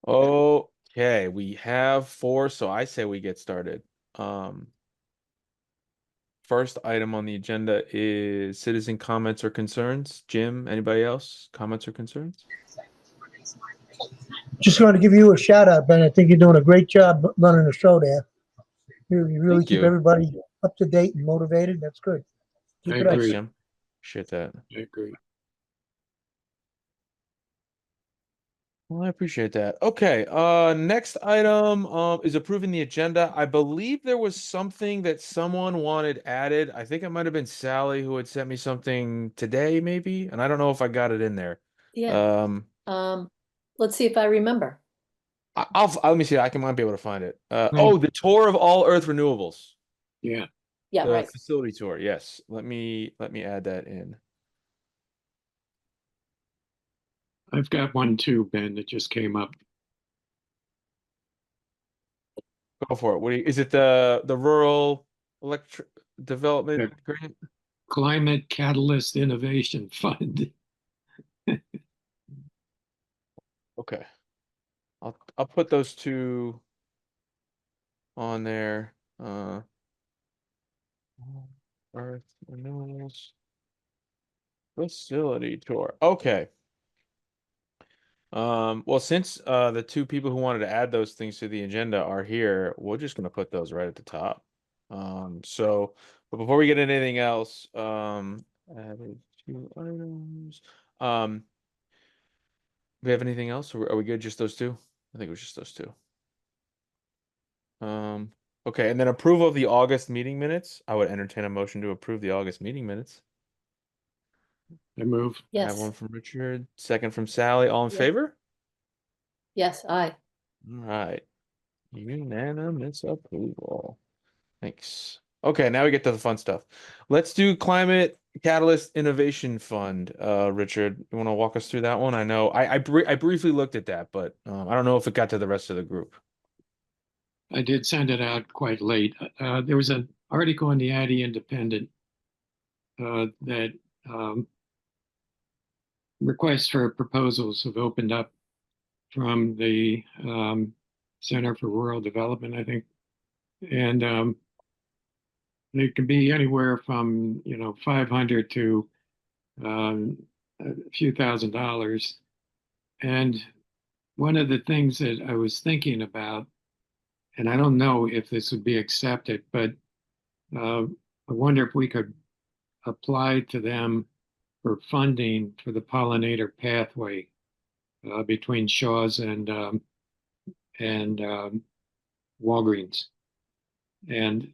Okay, we have four, so I say we get started. Um, First item on the agenda is citizen comments or concerns. Jim, anybody else? Comments or concerns? Just want to give you a shout out, Ben. I think you're doing a great job running the show there. You really Thank keep you. everybody up to date and motivated. That's good. I Keep it up. Thanks, agree. Jim. Appreciate that. I agree. Well, I appreciate that. Okay, next item is approving the agenda. I believe there was something that someone wanted added. I think it might have been Sally who had sent me something today, maybe, and I don't know if I got it in there. Yeah. Um, Um, let's see if I remember. I'll let me see. Might be able to find it. Well, The tour of all Earth renewables, yeah, Yeah, the right. facility tour. Yes, let me add that in. I've got one too, Ben, that just came up. Go for it. Is it the rural electric development The grant? Climate Catalyst Innovation Fund. Okay, I'll put those two on there. Earth renewables facility tour. Okay. Well, since the two people who wanted to add those things to the agenda are here, we're just gonna put those right at the top. But before we get into anything else, added two items. We have anything else? Or are we good? Just those two? I think it was just those two. Okay, and then approval of the August meeting minutes. I would entertain a motion to approve the August meeting minutes. I move. I have Yes. one from Richard, second from Sally. All in Yeah. favor? Yes, I. All right. Unanimous approval. Thanks. Okay, now we get to the fun stuff. Let's do Climate Catalyst Innovation Fund. Richard, you want to walk us through that one? I know I briefly looked at that, but I don't know if it got to the rest of the group. I did send it out quite late. There was an article in the Addy Independent that requests for proposals have opened up from the Center for Rural Development, I think, and they can be anywhere from 500 to a few $1,000s. And one of the things that I was thinking about, and I don't know if this would be accepted, but I wonder if we could apply to them for funding for the pollinator pathway between Shaw's and Walgreens, and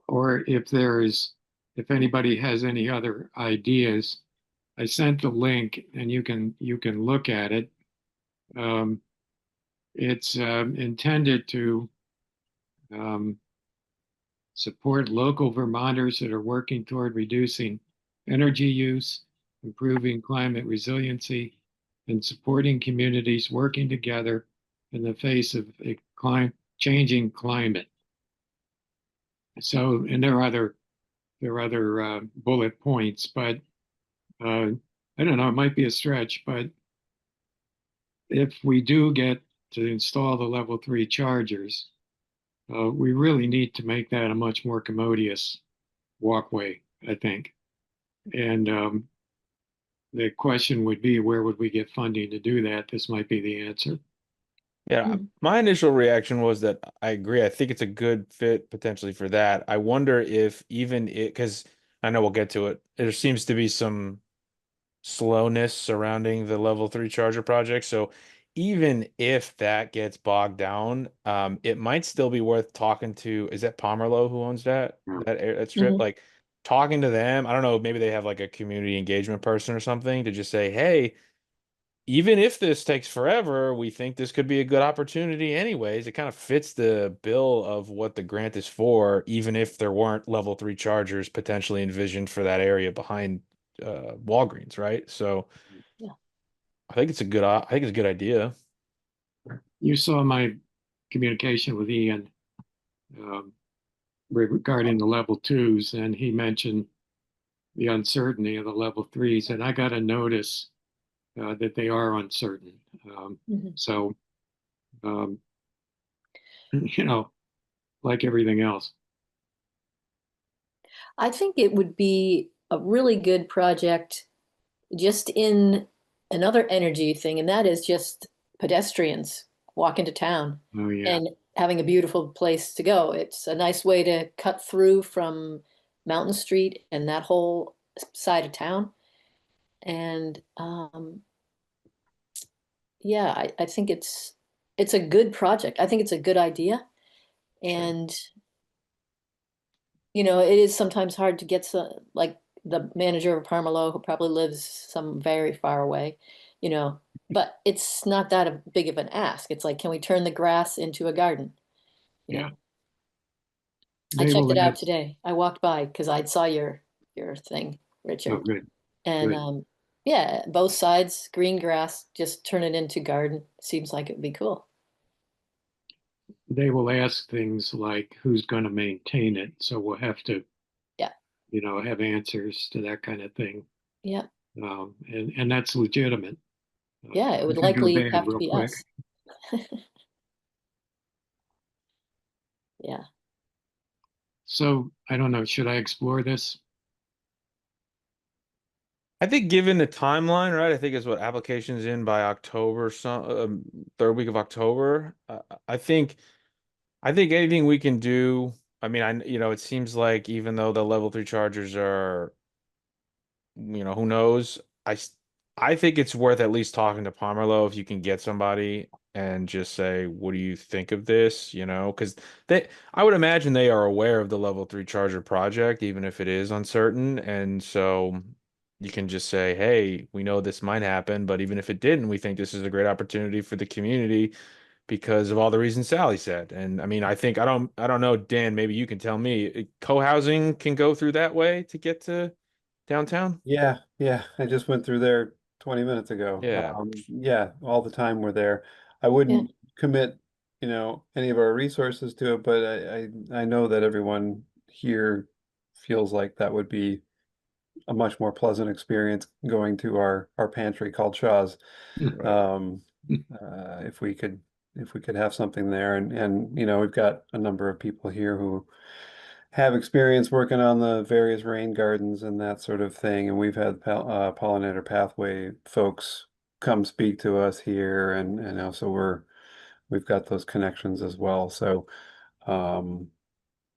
or if anybody has any other ideas, I sent the link, and you can look at it. Um, it's intended to um, support local Vermonters that are working toward reducing energy use, improving climate resiliency, and supporting communities working together in the face of a changing climate. So, and there are other bullet points, but I don't know, it might be a stretch, but if we do get to install the level 3 chargers, we really need to make that a much more commodious walkway, I think. And the question would be, where would we get funding to do that? This might be the answer. Yeah, Mhm. my initial reaction was that I agree. I think it's a good fit potentially for that. I wonder if even it, because I know we'll get to it, there seems to be some slowness surrounding the level 3 charger project. So even if that gets bogged down, it might still be worth talking to, is that Pomerlo who owns that strip? Mhm. Like talking to them. I don't know, maybe they have like a community engagement person or something to just say, hey, even if this takes forever, we think this could be a good opportunity anyways. It kind of fits the bill of what the grant is for, even if there weren't level 3 chargers potentially envisioned for that area behind Walgreens, right? So Yeah. I think it's a good idea. You saw my communication with Ian um, regarding the level 2s, and he mentioned the uncertainty of the level 3s, and I got a notice that they are uncertain. Mhm. So um, you know, like everything else. I think it would be a really good project just in another energy thing, and that is just pedestrians walking to town Oh, yeah. and having a beautiful place to go. It's a nice way to cut through from Mountain Street and that whole side of town. And yeah, I think it's a good project. I think it's a good idea. And it is sometimes hard to get like the manager of Parmalo who probably lives some very far away, you know, but it's not that big of an ask. It's like, can we turn the grass into a garden? You Yeah. know, I They checked will it out ask. today. I walked by because I saw your thing, Oh, Richard. good, And good. yeah, both sides, green grass, just turn it into garden. Seems like it would be cool. They will ask things like who's going to maintain it. So we'll have to, Yeah, have answers to that kind of thing. yeah, And that's legitimate. yeah, it would It could go likely bad have to real be quick. us. Yeah. So I don't know. Should I explore this? I think given the timeline, right? I think it's what applications in by October, some third week of October. I think I think anything we can do. I mean, it seems like even though the level 3 chargers are, who knows? I think it's worth at least talking to Pomerlo if you can get somebody and just say, what do you think of this? Because I would imagine they are aware of the level 3 charger project, even if it is uncertain. And so you can just say, hey, we know this might happen, but even if it didn't, we think this is a great opportunity for the community because of all the reasons Sally said. And I mean, I don't know, Dan, maybe you can tell me, co-housing can go through that way to get to downtown? Yeah, yeah. I just went through there 20 minutes ago. Yeah. Yeah, all the time we're there. I Yeah. wouldn't commit, any of our resources to it, but I know that everyone here feels like that would be a much more pleasant experience going to our pantry called Shaw's. Right. Um, if we could have something there, and we've got a number of people here who have experience working on the various rain gardens and that sort of thing. And we've had pollinator pathway folks come speak to us here, and also we've got those connections as well. So, um,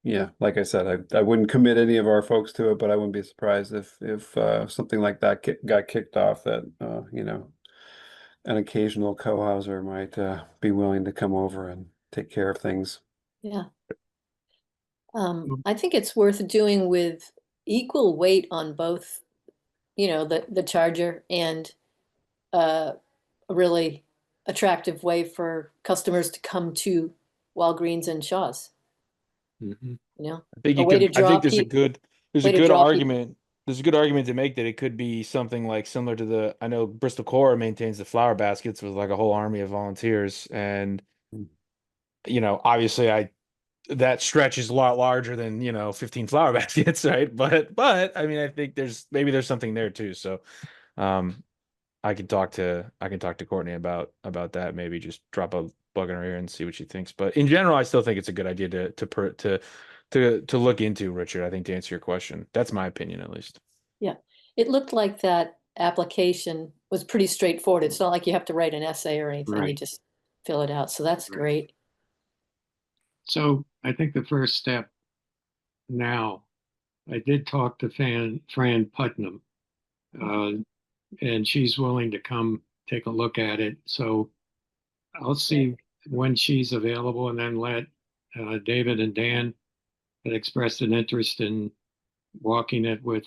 yeah, like I said, I wouldn't commit any of our folks to it, but I wouldn't be surprised if something like that got kicked off. That an occasional co-houser might be willing to come over and take care of things. Yeah. I think it's worth doing with equal weight on both, the charger and a really attractive way for customers to come to Walgreens and Shaw's, Mhm. I think a you way to could, I draw think there's a people, good, there's a way to good draw people. argument. There's a good argument to make that it could be something like similar to I know Bristol Core maintains the flower baskets with like a whole army of volunteers. And, obviously that stretch is a lot larger than, 15 flower baskets, right? But I mean, I think there's something there too. So, um, I can talk to Courtney about that. Maybe just drop a bug in her ear and see what she thinks. But in general, I still think it's a good idea to look into, Richard. I think to answer your question, that's my opinion at least. Yeah. It looked like that application was pretty straightforward. It's not like you have to write an essay or anything. You Right, just fill it out. So that's right. great. So I think the first step now, I did talk to Fran Putnam, uh, and she's willing to come take a look at it. So I'll Great. see when she's available and then let David and Dan that expressed an interest in walking it with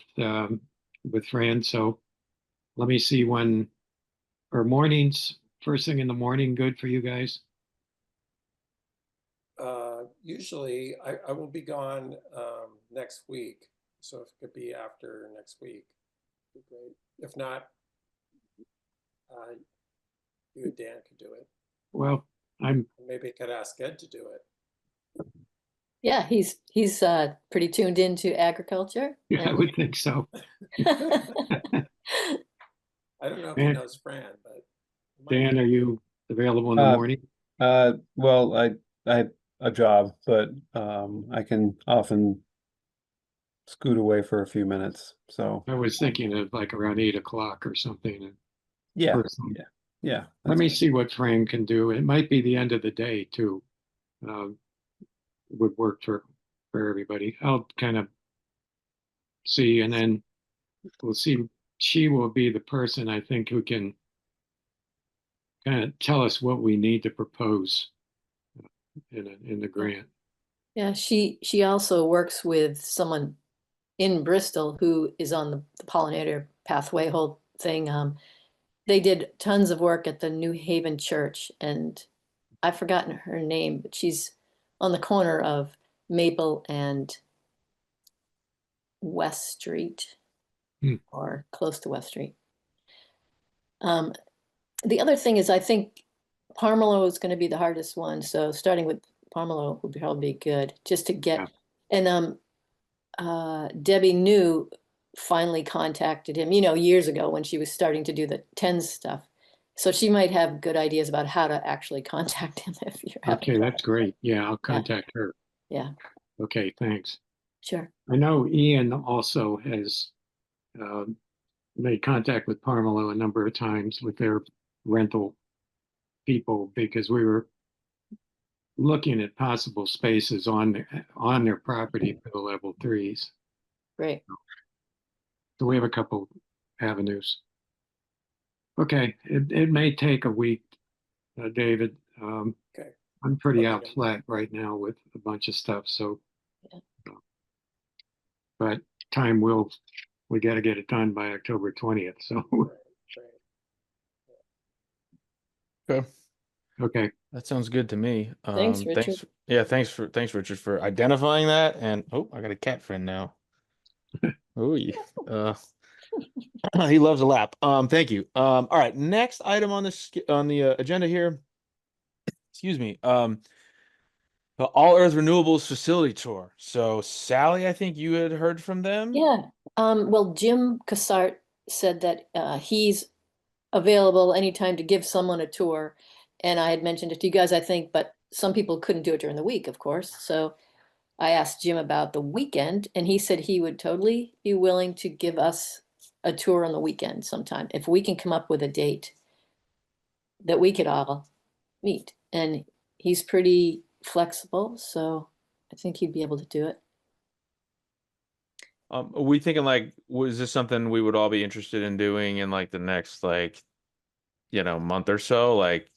Fran. So let me see when, or mornings, first thing in the morning, good for you guys? Usually I will be gone next week, so if it could be after next week, it'd be great. If not, you and Dan could do it. Well, I'm, Maybe I could ask Ed to do it. Yeah, he's pretty tuned into agriculture. yeah, I And would think so. I don't know if he Dan, knows Fran, but he might. Dan, are you available in the Uh, morning? Well, I have a job, but I can often scoot away for a few minutes. So I was thinking of like around 8 o'clock or something. yeah, Personally. yeah, yeah. Let me see what Fran can do. It might be the end of the day too. Um, would work for everybody. I'll kind of see, and then we'll see. She will be the person I think who can kind of tell us what we need to propose in the grant. Yeah, she also works with someone in Bristol who is on the pollinator pathway whole thing. They did tons of work at the New Haven Church, and I've forgotten her name, but she's on the corner of Maple and West Street, Hmm. or close to West Street. Um, the other thing is, I think Parmelo is going to be the hardest one. So starting with Parmelo would probably be good, just to Yeah. get. And Debbie New finally contacted him, years ago when she was starting to do the TENS stuff. So she might have good ideas about how to actually contact him if you're having Okay, trouble. that's great. Yeah, I'll Yeah, contact her. yeah, Okay, thanks. sure. I know Ian also has made contact with Parmelo a number of times with their rental people because we were looking at possible spaces on their property for the level threes. Great. So we have a couple avenues. Okay, it may take a week, David. Okay. I'm pretty Let me out know. flat right now with a bunch of stuff. So, Yeah. but we got to get it done by October 20th. So, Right, right. Okay. okay. That sounds good to me. Thanks, Richard. Yeah, thanks, Richard, for identifying that. And oh, I got a cat friend now. Oh, yeah. He loves a lap. Thank you. All right, next item on the agenda here. Excuse me. The All Earth Renewables facility tour. So, Sally, I think you had heard from them. Yeah. Well, Jim Cassart said that he's available anytime to give someone a tour. And I had mentioned it to you guys, I think, but some people couldn't do it during the week, of course. So I asked Jim about the weekend, and he said he would totally be willing to give us a tour on the weekend sometime if we can come up with a date that we could all meet. And he's pretty flexible, so I think he'd be able to do it. Are we thinking like, was this something we would all be interested in doing in like the next month or so? Like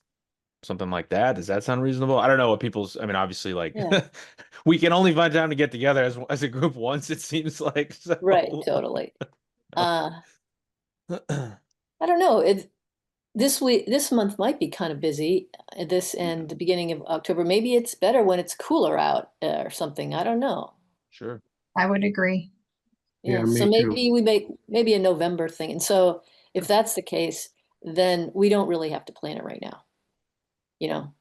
something like that. Does that sound reasonable? I don't know what people's, I mean, obviously like Yeah, we can only find time to get together as a group once, it seems like. right, So totally. I don't know. This month might be kind of busy. This yeah, and the beginning of October. Maybe it's better when it's cooler out or something. I don't know. sure. I would agree. Yeah, Yeah, so me too. maybe we make maybe a November thing. And so if that's the case, then we don't really have to plan it right now. You know?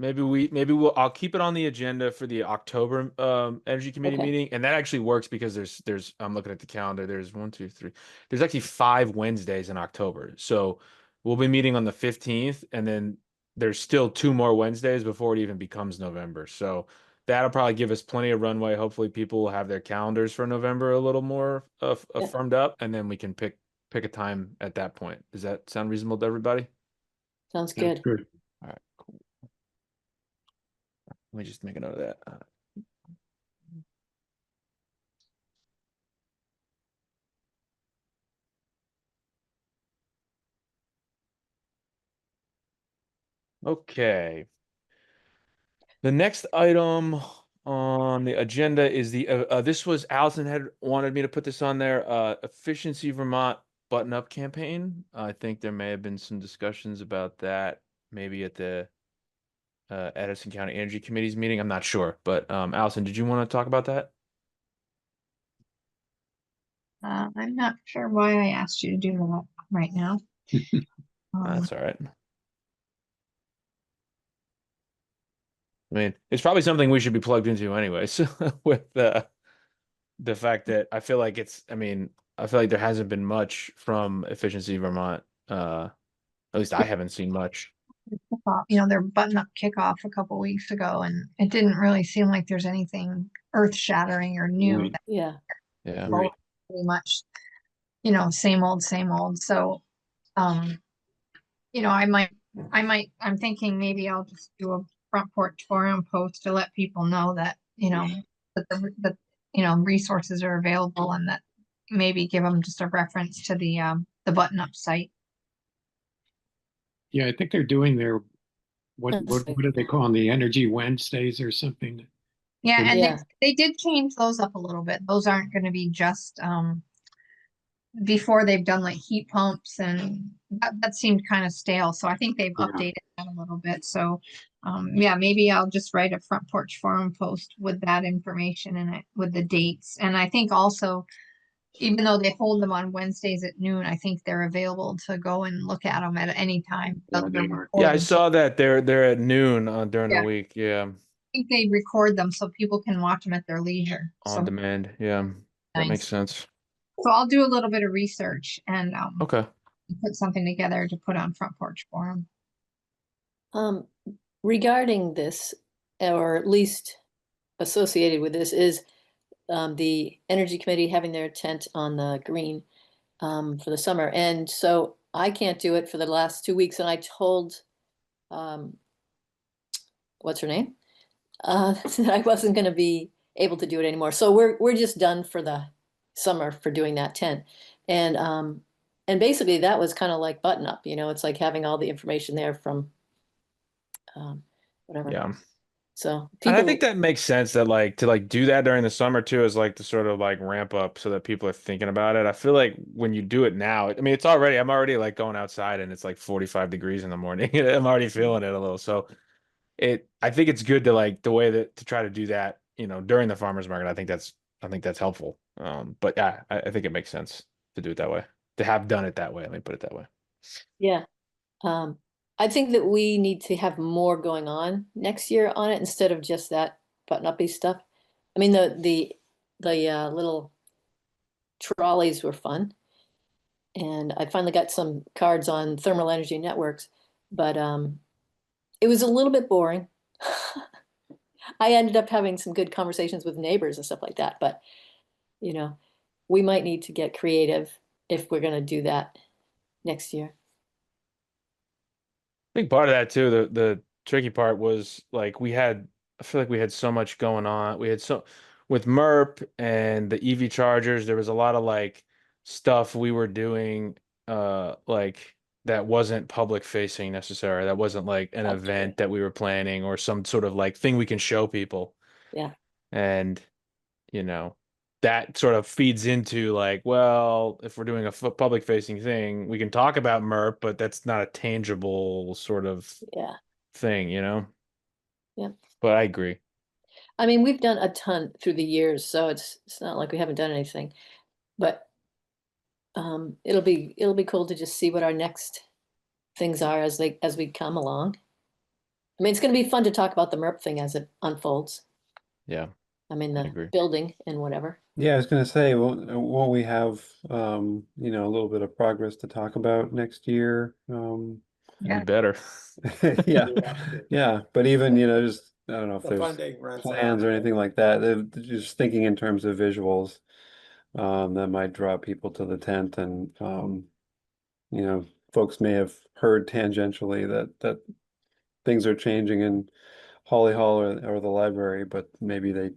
I'll keep it on the agenda for the October energy committee Okay. meeting, and that actually works because there's I'm looking at the calendar. There's one, two, three. There's actually 5 Wednesdays in October, so we'll be meeting on the 15th, and then there's still 2 more Wednesdays before it even becomes November. So that'll probably give us plenty of runway. Hopefully, people will have their calendars for November a little more Yeah, firmed up, and then we can pick a time at that point. Does that sound reasonable to everybody? sounds That's good. good. All right, cool. Let me just make a note of that. Okay. The next item on the agenda is this was Allison had wanted me to put this on there, Efficiency Vermont button-up campaign. I think there may have been some discussions about that maybe at the Edison County Energy Committee's meeting. I'm not sure, but Allison, did you want to talk about that? I'm not sure why I asked you to do that right now. That's all right. I mean, it's probably something we should be plugged into anyways, with the fact that I feel like there hasn't been much from Efficiency Vermont. At least I haven't seen much. their button-up kickoff a couple weeks ago, and it didn't really seem like there's anything earth-shattering or new. Right. Yeah. Yeah. Right. Pretty much, same old, same old. So, um, I'm thinking maybe I'll just do a front porch forum post to let people know that, resources are available, and that maybe give them just a reference to the button-up site. Yeah, I think they're doing their, what do they call them? The Energy Wednesdays or something? Yeah, and Yeah. they did change those up a little bit. Those aren't going to be just before they've done like heat pumps, and that seemed kind of stale. So I think they've Yeah. updated that a little bit. So yeah, maybe I'll just write a front porch forum post with that information in it, with the dates. And I think also, even though they hold them on Wednesdays at noon, I think they're available to go and look at them at any time. Yeah, They're they are. Yeah, I recorded. saw that they're at noon during the Yeah. week. Yeah, I think they record them so people can watch them at their leisure. on So demand. Yeah, that makes nice. sense. So I'll do a little bit of research and Okay. put something together to put on Front Porch Forum. Regarding this, or at least associated with this, is the Energy Committee having their tent on the green for the summer. And so I can't do it for the last 2 weeks. And I told, what's her name? That I wasn't going to be able to do it anymore. So we're just done for the summer for doing that tent. And basically that was kind of like button up, it's like having all the information there from whatever. Yeah. So And I people, think that makes sense that like to like do that during the summer too is like to sort of like ramp up so that people are thinking about it. I feel like when you do it now, I mean I'm already like going outside and it's like 45 degrees in the morning. I'm already feeling it a little. So I think it's good to like the way that to try to do that, during the farmers market. I think that's helpful. But yeah, I think it makes sense to do it that way. To have done it that way, let me put it that way. yeah. I think that we need to have more going on next year on it instead of just that button-uppy stuff. I mean, the little trolleys were fun, and I finally got some cards on thermal energy networks, but it was a little bit boring. I ended up having some good conversations with neighbors and stuff like that, but we might need to get creative if we're going to do that next year. I think part of that too, the tricky part was like I feel like we had so much going on. We had with MERP and the EV chargers, there was a lot of like stuff we were doing like that wasn't public facing necessarily. That wasn't like an That's true. event that we were planning or some sort of like thing we can show people. Yeah. And you know, that sort of feeds into like, well, if we're doing a public facing thing, we can talk about MERP, but that's not a tangible sort of Yeah. thing. Yeah. But I agree. I mean, we've done a ton through the years, so it's not like we haven't done anything. But it'll be cool to just see what our next things are as we come along. I mean, it's going to be fun to talk about the MERP thing as it unfolds. Yeah, I mean, I the agree. building and whatever. Yeah, I was gonna say, won't we have a little bit of progress to talk about next year? We better. Yeah, Yeah. yeah. But even, just I don't know if The there's funding runs plans out. or anything like that. They're just thinking in terms of visuals, that might draw people to the tent, and folks may have heard tangentially that things are changing in Holly Hall or the library, but maybe they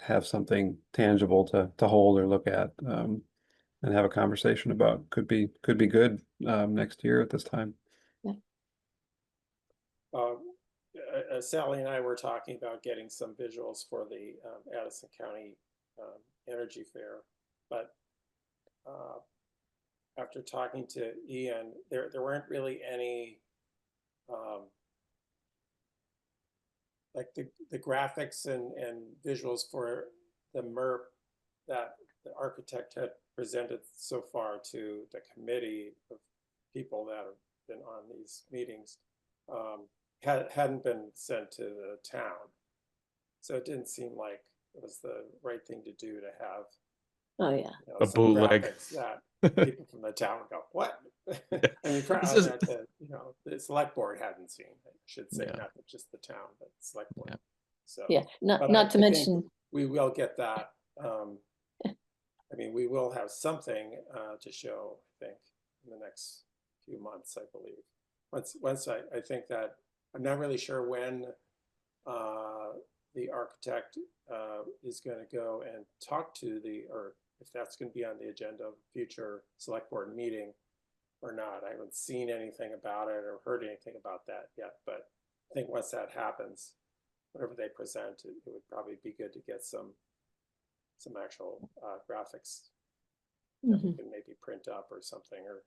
have something tangible to hold or look at, and have a conversation about. Could be good next year at this time. Sally and I were talking about getting some visuals for the Addison County Energy Fair, but after talking to Ian, there weren't really any like the graphics and visuals for the MERP that the architect had presented so far to the committee of people that have been on these meetings hadn't been sent to the town. So it didn't seem like it was the right thing to do to have Oh, yeah. A some bootleg. graphics that people from the town would go, what? I mean, This is- that the select board hadn't seen, I should say, Yeah. not just the town, but select board. Yeah. So, Yeah, but not to I think mention, we will get that. I mean, we will have something to show, I think, in the next few months, I believe. Once I think that, I'm not really sure when the architect is going to go and talk to or if that's going to be on the agenda of a future select board meeting or not. I haven't seen anything about it or heard anything about that yet, but I think once that happens, whatever they present, it would probably be good to get some actual graphics that we mhm. can maybe print up or something, or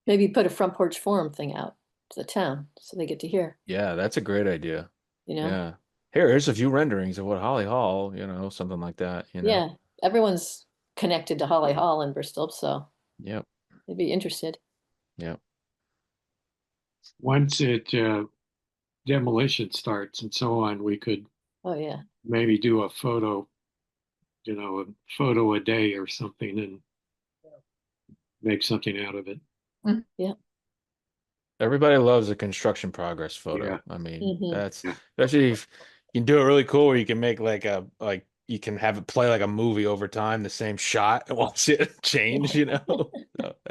Maybe put a front porch forum thing out to the town so they get to hear, Yeah, that's a great idea. you know? Yeah. Here's a few renderings of what Holly Hall, something like that, Yeah, everyone's connected to Holly Hall in Bristol, so Yep. they'd be interested. Yep. Once demolition starts and so on, we could Oh, yeah. maybe do a photo, a photo a day or something and make something out of it. Everybody loves a construction progress photo. Yeah. I mean, Mhm. that's Yeah. especially if you can do it really cool where you can make like you can have it play like a movie over time, the same shot and watch it change, So, Oh,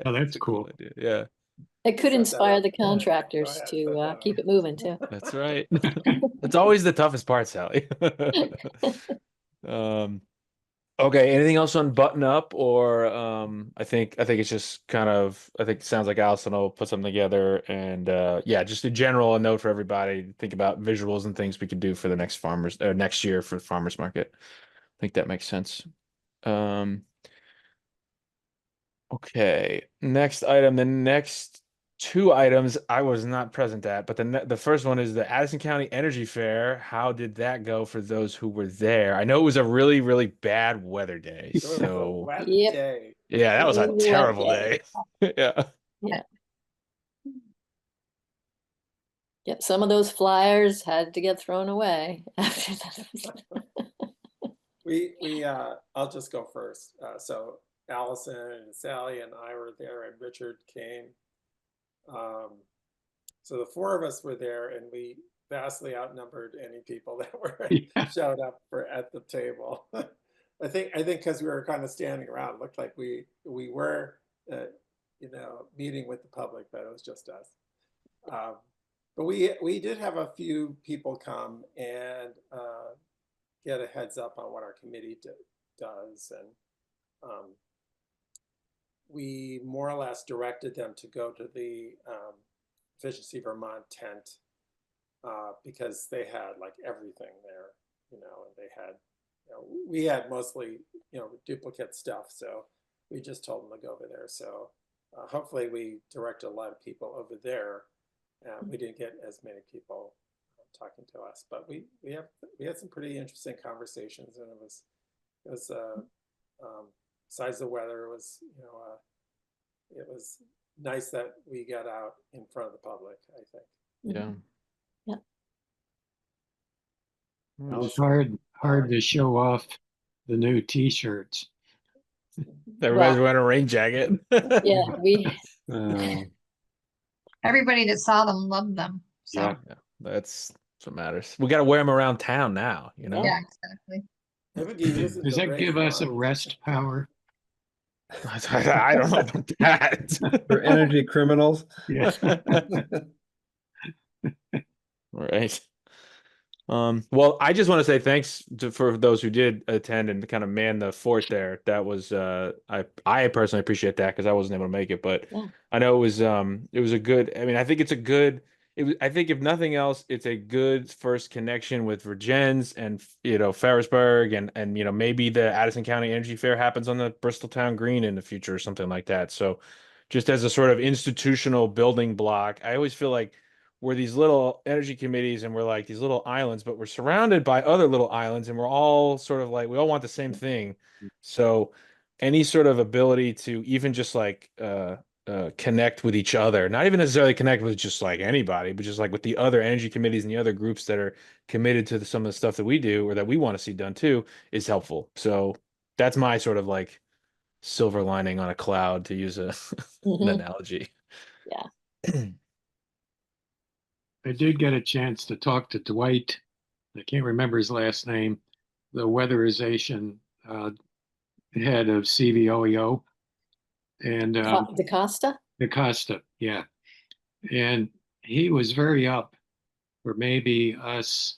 that's it's a cool cool. idea. Yeah, It could set that inspire up. the Go contractors ahead, to set that up. keep it moving too. that's right. That's always the toughest part, Sally. Um, okay, anything else on button up or I think it's just I think it sounds like Allison will put something together and yeah, just a general note for everybody to think about visuals and things we could do for the next year for the farmers market. I think that makes sense. Um okay, next item, the next two items I was not present at, but the first one is the Addison County Energy Fair. How did that go for those who were there? I know it was a really, really bad weather day, It was a so wet Yep. day. yeah, that It was a was a wet terrible day. day. Yeah. Yeah. Yeah, some of those flyers had to get thrown away after that. I'll just go first. So Allison and Sally and I were there, and Richard came. So the four of us were there, and we vastly outnumbered any people that were Yeah. showed up at the table. I think because we were kind of standing around, it looked like we were meeting with the public, but it was just us. But we did have a few people come and get a heads up on what our committee does, and we more or less directed them to go to the Efficiency Vermont tent because they had like everything there, and they had, we had mostly, duplicate stuff, so we just told them to go over there. So hopefully we directed a lot of people over there. We didn't get as many people talking to us, but we had some pretty interesting conversations, and it was besides the weather, it was it was nice that we got out in front of the public, I think. Yeah. Yeah. It was hard to show off the new T-shirts. Everybody's Well, wearing a rain jacket. yeah, Uh, Everybody that saw them loved them. So Yeah. Yeah, that's what matters. We got to wear them around town now, yeah, exactly. Haven't you visited Does the that give us rainforest? arrest power? I don't know about that. for energy criminals. Yeah. Right. Well, I just want to say thanks for those who did attend and kind of man the fort there. That was I personally appreciate that because I wasn't able to make it, but Yeah. I know it was a good. I mean, I think it's a good. I think if nothing else, it's a good first connection with Virgins and Ferrisburg and maybe the Addison County Energy Fair happens on the Bristol Town Green in the future or something like that. So, just as a sort of institutional building block, I always feel like we're these little energy committees and we're like these little islands, but we're surrounded by other little islands and we're all sort of like we all want the same thing. So any sort of ability to even just like connect with each other, not even necessarily connect with just like anybody, but just like with the other energy committees and the other groups that are committed to some of the stuff that we do or that we want to see done too, is helpful. So that's my sort of like silver lining on a cloud, to use an Mhm. analogy. Yeah. I did get a chance to talk to Dwight. I can't remember his last name, the weatherization head of CVOEO, and DaCosta? DaCosta, yeah. And he was very up for maybe us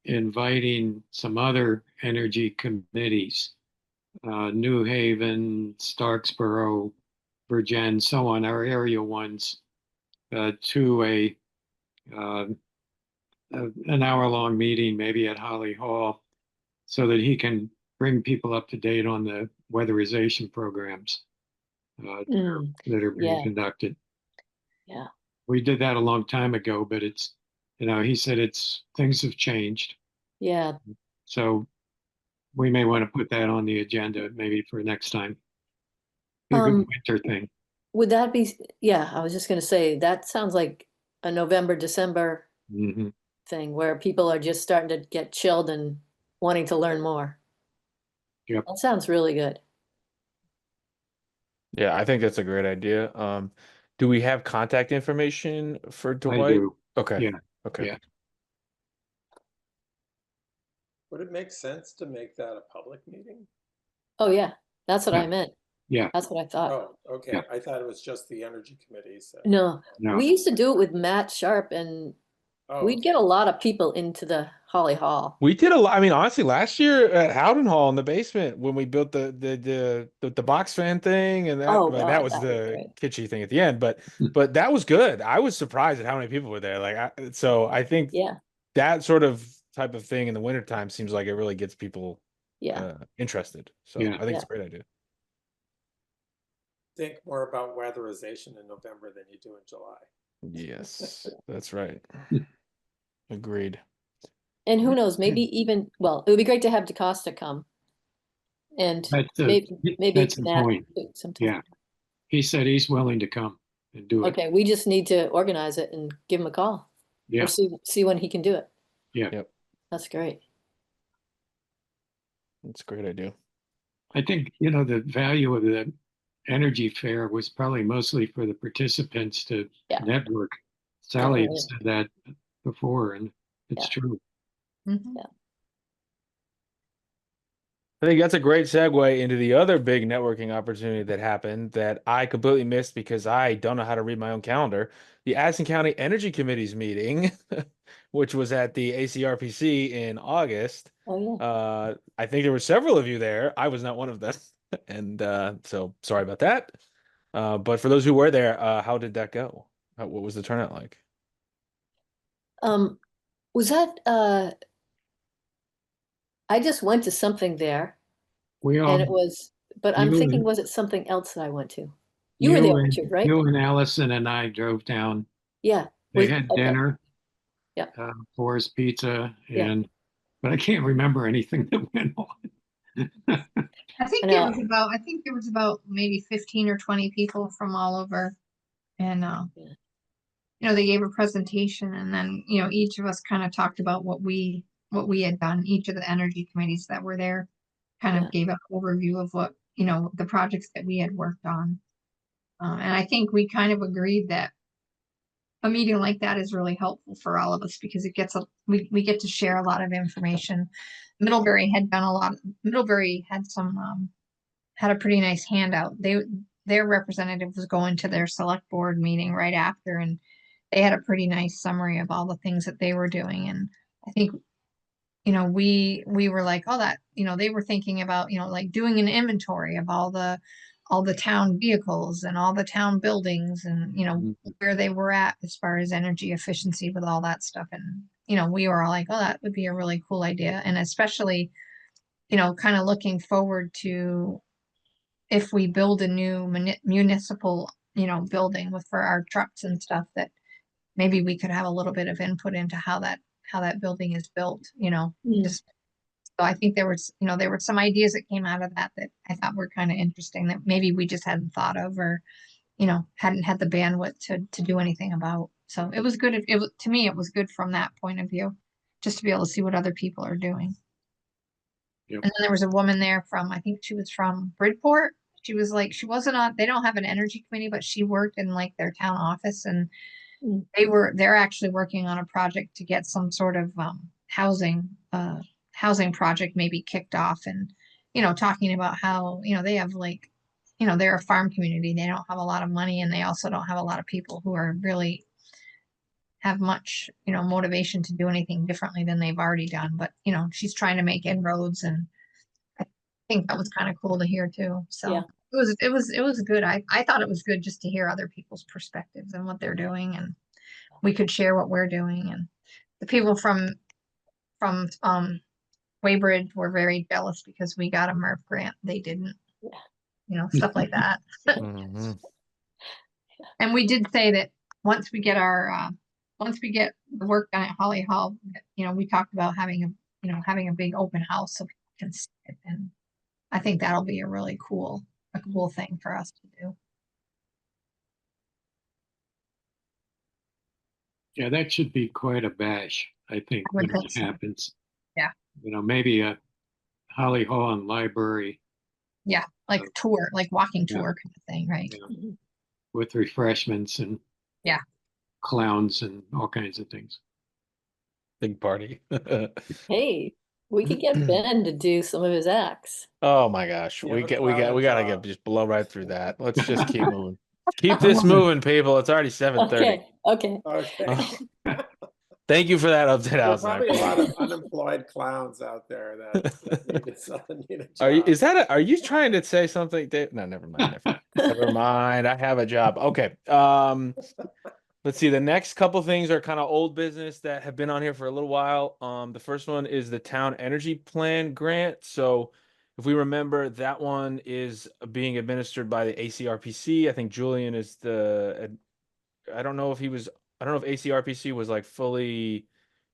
inviting some other energy committees, New Haven, Starksboro, Virgin, so on, our area ones, to uh, an hour-long meeting, maybe at Holly Hall, so that he can bring people up to date on the weatherization programs Mm, that are being yeah, conducted. yeah. We did that a long time ago, but he said things have changed. Yeah. So we may want to put that on the agenda maybe for next time. Be a good Um, winter thing. would that be, yeah, I was just gonna say, that sounds like a November, December Hmm. thing where people are just starting to get chilled and wanting to learn more. Yep, That sounds really good. Yeah, I think that's a great idea. Do we have contact information for I Dwight? do. Okay. Yeah, Okay. yeah. Would it make sense to make that a public meeting? Oh, yeah, that's what Yeah, I meant. yeah, That's what I thought. Oh, yeah. okay. I thought it was just the energy committees. No, No, we used to do it with Matt Sharp and Oh, we'd get a lot of people into the Holly Hall. We did a lot. I mean, honestly, last year at Howden Hall in the basement when we built the box fan thing, and that Oh, well, that God, was that was the great. kitschy thing at the end, but that was good. I was surprised at how many people were there. So I think Yeah, that sort of type of thing in the wintertime seems like it really gets people yeah, interested. So yeah. I think yeah. it's a great idea. think more about weatherization in November than you do in July. Yes, that's right. Agreed. And who knows, maybe even, well, it would be great to have DaCosta come and maybe That's the Matt point. sometime. Yeah. He said he's willing to come and do it. Okay, we just need to organize it and give him a call or Yeah, see when he can do it. yeah. Yep, That's great. that's a great idea. I think, the value of the energy fair was probably mostly for the participants to Yeah. network. Oh, Sally had yeah. said that before, and it's Yeah. true. Mhm. Yeah. I think that's a great segue into the other big networking opportunity that happened that I completely missed because I don't know how to read my own calendar. The Addison County Energy Committee's meeting, which was at the ACRPC in August. Oh, yeah. I think there were several of you there. I was not one of them. And so sorry about that. But for those who were there, how did that go? What was the turnout like? Was that I just went to something there We and all, it was, but I'm you thinking, and was it something else that I went to? You were there, Richard, right? you and Allison and I drove down. Yeah. They Was had okay. dinner, Yeah. Forest Pizza, Yeah. but I can't remember anything that went on. I think I there know. was about maybe 15 or 20 people from all over. And Yeah. they gave a presentation and then, each of us kind of talked about what we had done. Each of the energy committees that were there kind Yeah. of gave an overview of what, the projects that we had worked on. And I think we kind of agreed that a meeting like that is really helpful for all of us because we get to share a lot of information. Middlebury had done a lot. Middlebury had had a pretty nice handout. Their representative was going to their select board meeting right after, and they had a pretty nice summary of all the things that they were doing. And I think, we were like, oh, that, they were thinking about, like doing an inventory of all the town vehicles and all the town buildings and, where they were at as far as energy efficiency with all that stuff. And, we were all like, oh, that would be a really cool idea. And especially, kind of looking forward to if we build a new municipal, building for our trucks and stuff, that maybe we could have a little bit of input into how that building is built, Mm. just so I think there were some ideas that came out of that I thought were kind of interesting that maybe we just hadn't thought of, or hadn't had the bandwidth to do anything about. So it was good. To me, it was good from that point of view, just to be able to see what other people are doing. Yep. And then there was a woman there I think she was from Bridport. She was like, she wasn't on, they don't have an energy committee, but she worked in like their town office, and Mm. they're actually working on a project to get some sort of housing project maybe kicked off, and talking about how they have like they're a farm community, they don't have a lot of money, and they also don't have a lot of people who are really have much motivation to do anything differently than they've already done. But she's trying to make inroads, and I think that was kind of cool to hear too. So Yeah. it was good. I thought it was good just to hear other people's perspectives and what they're doing, and we could share what we're doing. And the people from Waybridge were very jealous because we got a MERP grant. They didn't, stuff like that. Mhm. And we did say that once we get the work done at Holly Hall, we talked about having a big open house so people can see it. And I think that'll be a cool thing for us to do. Yeah, that should be quite a bash, I think, I would when think it so. happens. Yeah. Maybe a Holly Hall and Library. Yeah, like tour, like walking Yeah. tour kind of thing, right? Yeah, Mhm. with refreshments and Yeah. clowns and all kinds of things. Big party. Hey, we could get Ben to do some of his acts. Oh my gosh. You We have a get we clown gotta job. just blow right through that. Let's just keep moving. Keep this moving, people. It's already 7:30. Okay. Okay. Thank you for that update, There are Allison. I probably a lot of appreciate it. unemployed clowns out there that need a Are you job. are you trying to say something, Dave? No, never mind. Never mind. I have a job. Okay. Let's see. The next couple things are kind of old business that have been on here for a little while. The first one is the town energy plan grant. So if we remember, that one is being administered by the ACRPC. I think Julian is I don't know if I don't know if ACRPC was like fully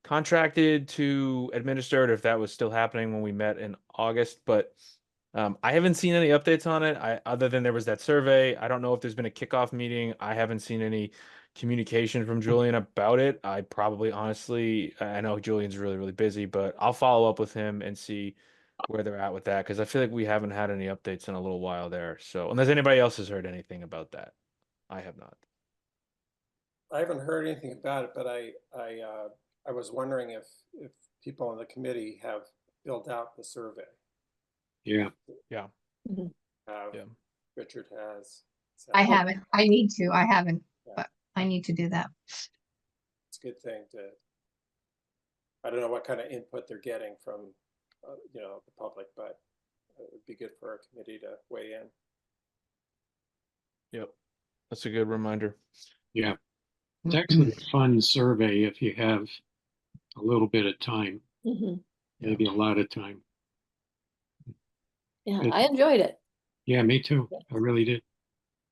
contracted to administer it, or if that was still happening when we met in August, but I haven't seen any updates on it. Other than there was that survey. I don't know if there's been a kickoff meeting. I haven't seen any communication from Julian about it. I probably honestly, I know Julian's really, really busy, but I'll follow up with him and see where they're at with that, because I feel like we haven't had any updates in a little while there. So unless anybody else has heard anything about that, I have not. I haven't heard anything about it, but I was wondering if people on the committee have filled out the survey. Yeah. Yeah. Mhm. Yeah. Richard has. So I haven't. I need to. I haven't, Yeah. but I need to do that. it's a good thing to. I don't know what kind of input they're getting from, the public, but it would be good for our committee to weigh in. Yep. That's a good reminder. Yeah. It's actually a fun survey if you have a little bit of time, Mhm. maybe a lot of time. Yeah, I enjoyed it. Yeah, me too. I really did.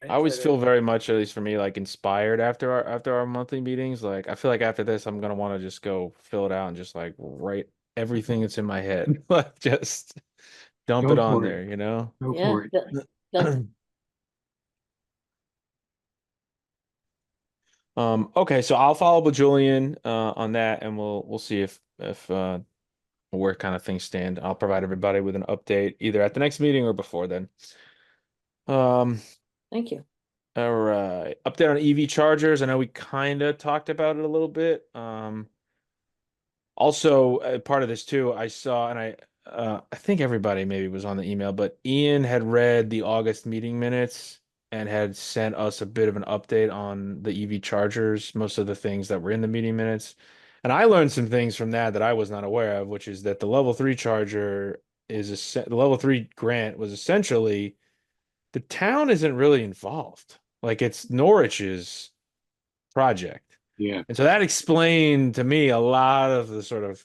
I always enjoyed feel it. very much, at least for me, like inspired after our monthly meetings. Like I feel like after this, I'm gonna want to just go fill it out and just like write everything that's in my head. Like just dump Go it on for there, it. you know? Go Yeah. for it. The- Okay, so I'll follow up with Julian on that, and we'll see if where kind of things stand. I'll provide everybody with an update either at the next meeting or before then. Um, Thank you. all right. Update on EV chargers. I know we kind of talked about it a little bit. Also, part of this too, I saw, and I think everybody maybe was on the email, but Ian had read the August meeting minutes and had sent us a bit of an update on the EV chargers, most of the things that were in the meeting minutes. And I learned some things from that I was not aware of, which is that the level 3 charger the level 3 grant was essentially the town isn't really involved. Like it's Norwich's project. Yeah. And so that explained to me a lot of the sort of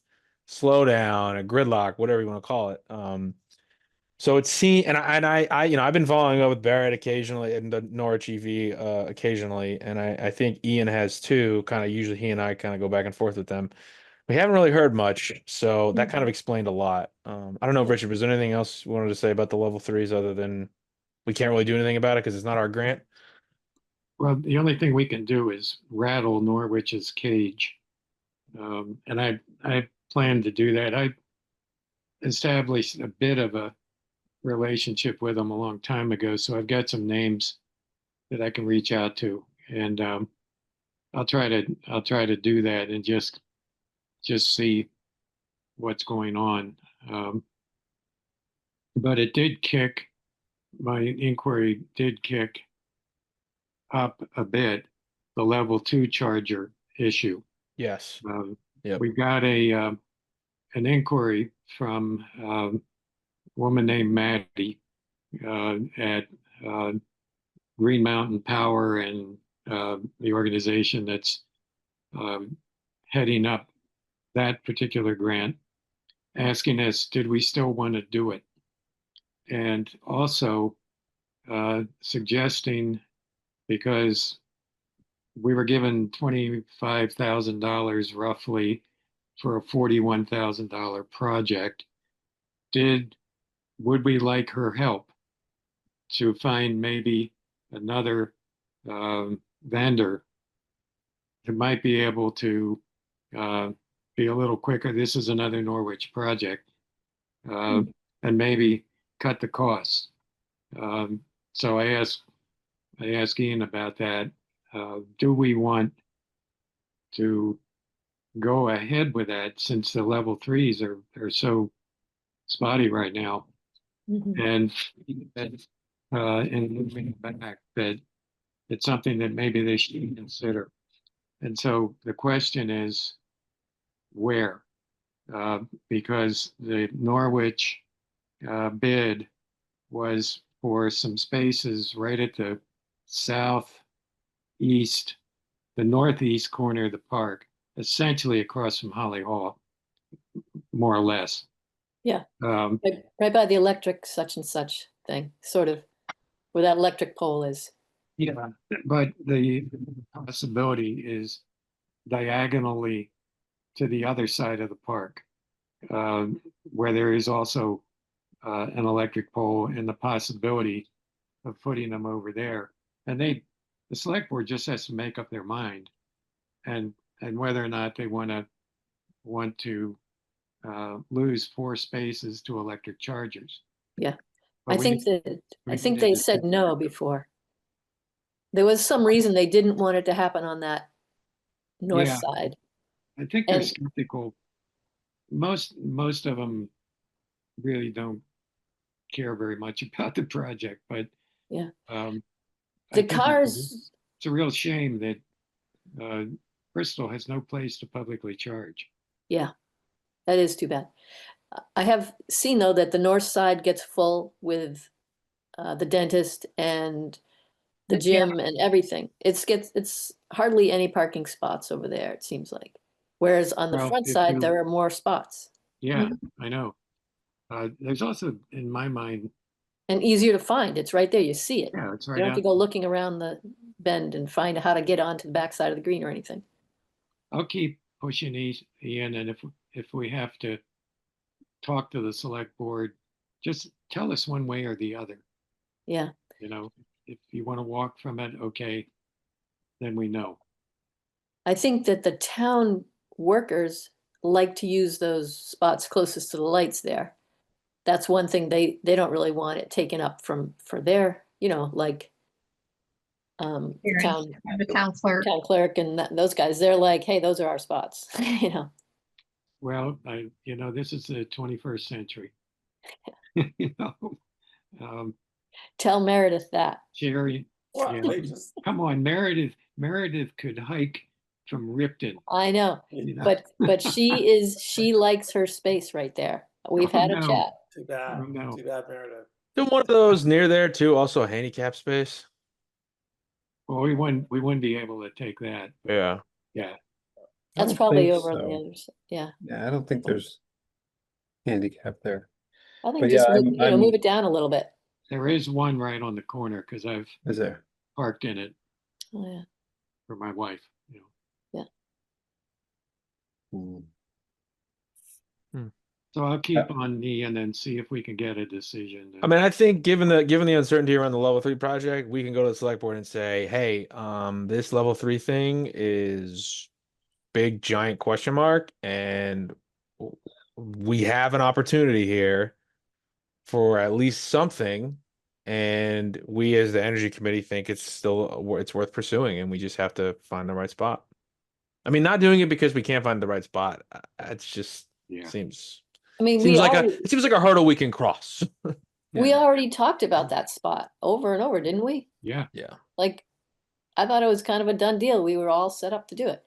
slowdown, a gridlock, whatever you want to call it. So it seemed, I've been following up with Barrett occasionally and the Norwich EV occasionally, and I think Ian has too. Kind of usually he and I kind of go back and forth with them. We haven't really heard much, so that kind of explained a lot. I don't know, Richard, was there anything else you wanted to say about the level 3s other than we can't really do anything about it because it's not our grant? Well, the only thing we can do is rattle Norwich's cage. And I plan to do that. I established a bit of a relationship with them a long time ago, so I've got some names that I can reach out to, and I'll try to do that and just see what's going on. But it did kick, my inquiry did kick up a bit the level 2 charger issue. Yes. Um, Yep. we got an inquiry from a woman named Maddie at Green Mountain Power and the organization that's um, heading up that particular grant, asking us, did we still want to do it? And also suggesting, because we were given $25,000 roughly for a $41,000 project, would we like her help to find maybe another vendor that might be able to be a little quicker? This is another Norwich project, and maybe cut the costs. So I asked Ian about that. Do we want to go ahead with that, since the level 3s are so spotty right now? Mhm. And moving back, that it's something that maybe they should consider. And so the question is, where? Because the Norwich bid was for some spaces right at the southeast, the northeast corner of the park, essentially across from Holly Hall, more or less. Yeah, Um, right by the electric such and such thing, sort of, where that electric pole is. yeah, but the possibility is diagonally to the other side of the park, where there is also an electric pole, and the possibility of putting them over there. And the select board just has to make up their mind, and whether or not they want to lose 4 spaces to electric chargers. Yeah, But I we think need- that, we I think need they to- said no before. There was some reason they didn't want it to happen on that north Yeah, side. I think they're And skeptical. Most of them really don't care very much about the project, but yeah, um, I the think cars, it's a real shame that Bristol has no place to publicly charge. yeah, that is too bad. I have seen though that the north side gets full with the dentist and the The gym. gym and everything. It's hardly any parking spots over there, it seems like. Whereas on the Well, front if side, you, there are more spots yeah, I know. There's also, in my mind, and easier to find. It's right there. You see it. yeah, it's You right don't have to out. go looking around the bend and find how to get onto the back side of the green or anything. I'll keep pushing Ian, and if we have to talk to the select board, just tell us one way or the other. Yeah. You know, if you want to walk from it, okay, then we know. I think that the town workers like to use those spots closest to the lights there. That's one thing they don't really want it taken up for their, like the The town clerk. town clerk and those guys. They're like, hey, those are our spots, Well, this is the 21st century. You know, Tell Meredith that. Jerry, Well, yeah, they just, come on, Meredith could hike from Ripton. I know, You know? but she likes her space right there. We've Oh, had a no. chat. too bad, Oh, no. too bad, Meredith. Isn't one of those near there too, also a handicap space? Well, we wouldn't be able to take that. Yeah. Yeah. I That's don't probably think over on the so. other side. Yeah, Yeah, I don't think there's handicap there. I think But just yeah, move it down a little bit. There is one right on the corner, because I've is there? parked in it Oh, yeah. for my wife. Hmm. So I'll keep on me and then see if we can get a decision. I mean, I think given the uncertainty around the level 3 project, we can go to the select board and say, hey, this level 3 thing is big giant question mark, and we have an opportunity here for at least something, and we as the energy committee think it's worth pursuing, and we just have to find the right spot. I mean, not doing it because we can't find the right spot. It's just Yeah. seems I mean, seems like it seems like a hurdle we can cross. we Yeah. already talked about that spot over and over, didn't we? Yeah. Yeah. Like, I thought it was kind of a done deal. We were all set up to do it.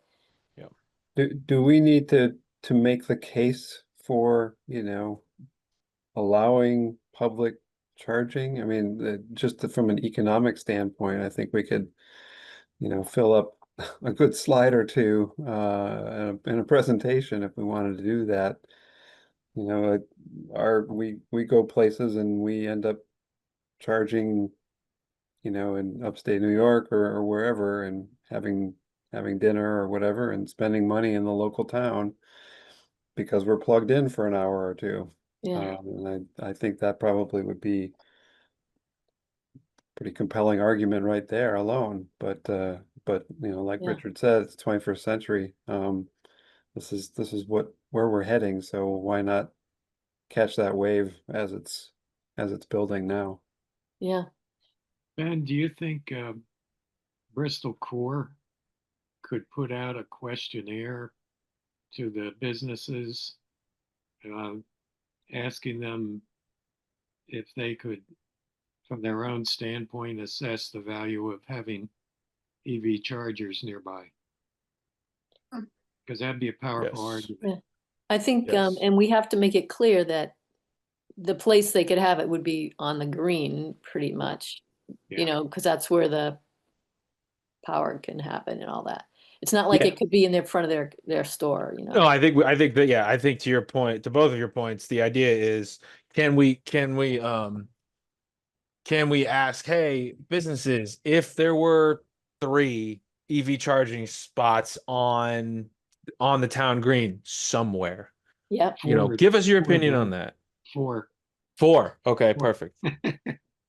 Do we need to make the case for, allowing public charging? I mean, just from an economic standpoint, I think we could, fill up a good slide or two in a presentation if we wanted to do that. We go places and we end up charging, in upstate New York or wherever, and having dinner or whatever and spending money in the local town because we're plugged in for an hour or two. Yeah. And I think that probably would be pretty compelling argument right there alone. But like Yeah. Richard said, it's 21st century. This is where we're heading. So why not catch that wave as it's building now? Yeah. Ben, do you think Bristol Core could put out a questionnaire to the businesses, uh, asking them if they could, from their own standpoint, assess the value of having EV chargers nearby? Because that'd be a powerful Yes. argument. Yeah. I think, Yes. and we have to make it clear that the place they could have it would be on the green, pretty much, Yeah. because that's where the power can happen and all that. It's not like Yeah. it could be in the front of their store, No, I think to your point, to both of your points, the idea is can we ask, hey, businesses, if there were 3 EV charging spots on the town green somewhere, Yep. give us your Four, opinion Ben. on that. 4. 4. Okay, Four. perfect.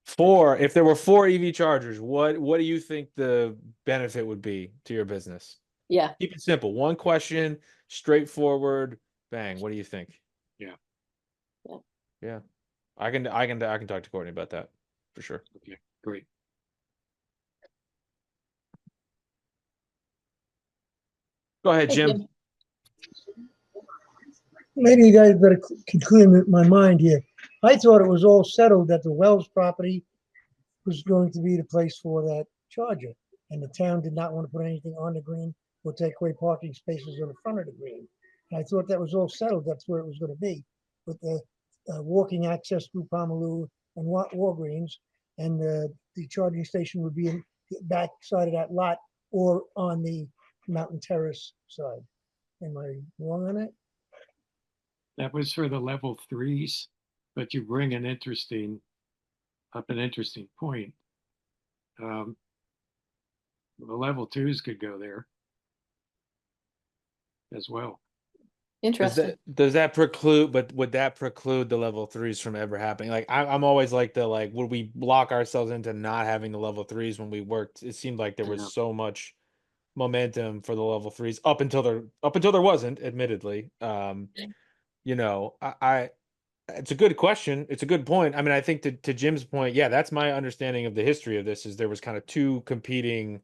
4. If there were 4 EV chargers, what do you think the benefit would be to your business? Yeah. Keep it simple. One question, straightforward, bang. What do you think? Yeah. Yeah. Yeah. I can talk to Courtney about that for sure. Okay, great. Go ahead, Hey, Jim. Jim. Maybe you guys better can clear my mind here. I thought it was all settled that the Wells property was going to be the place for that charger. And the town did not want to put anything on the green or take away parking spaces on the front of the green. And I thought that was all settled. That's where it was going to be, with the walking access through Pomaloo and Walgreens. And the charging station would be in the back side of that lot or on the Mountain Terrace side. Am I wrong on that? That was for the level 3s, but you bring an interesting point. The level 2s could go there as well. Interesting. Does that preclude, but would that preclude the level 3s from ever happening? Like I'm always like would we block ourselves into not having the level 3s when we worked? It seemed like there I was know. so much momentum for the level 3s up until there wasn't, admittedly. I it's a good question. It's a good point. I mean, I think to Jim's point, yeah, that's my understanding of the history of this is there was kind of 2 competing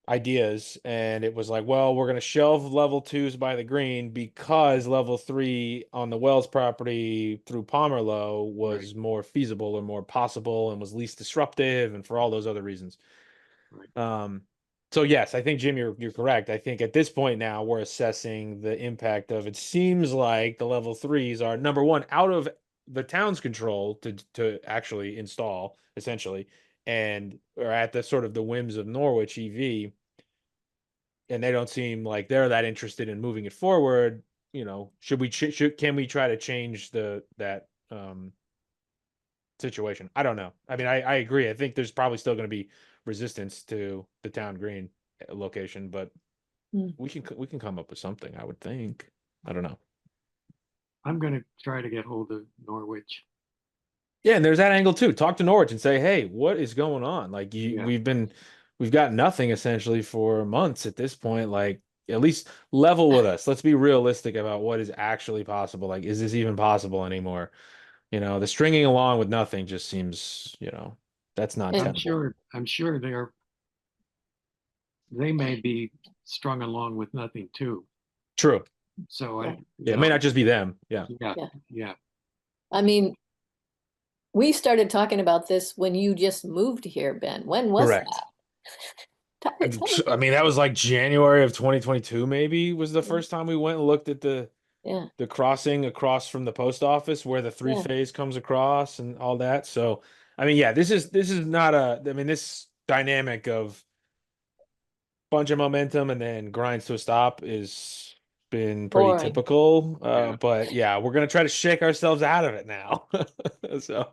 ideas, and it was like, well, we're going to shelve level 2s by the green because level 3 on the Wells property through Pomerlow was more feasible or more possible and was least disruptive, and for all those other reasons. Right. So yes, I think Jim, you're correct. I think at this point now we're assessing the impact of, it seems like the level 3s are number one out of the town's control to actually install essentially, and are at the sort of the whims of Norwich EV, and they don't seem like they're that interested in moving it forward. Can we try to change that situation? I don't know. I mean, I agree. I think there's probably still going to be resistance to the town green location, but we can come up with something, I would think. I don't know. I'm gonna try to get hold of Norwich. Yeah, and there's that angle too. Talk to Norwich and say, hey, what is going on? Like Yeah. we've got nothing essentially for months at this point. Like at least level with us. Let's be realistic about what is actually possible. Like, is this even possible anymore? The stringing along with nothing just seems, that's not And tenable. I'm sure they may be strung along with nothing too. True. So yeah, Yeah, it may not just be them. Yeah. yeah, yeah. yeah. I mean, we started talking about this when you just moved here, Ben. When was Correct. that? Tell me. I mean, that was like January of 2022, maybe was the first time we went and looked at Yeah, the crossing across from the post office where the three yeah. phase comes across and all that. So, I mean, yeah, this is not I mean, this dynamic of bunch of momentum and then grinds to a stop is been pretty Boring. typical. Yeah. But yeah, we're gonna try to shake ourselves out of it now. So,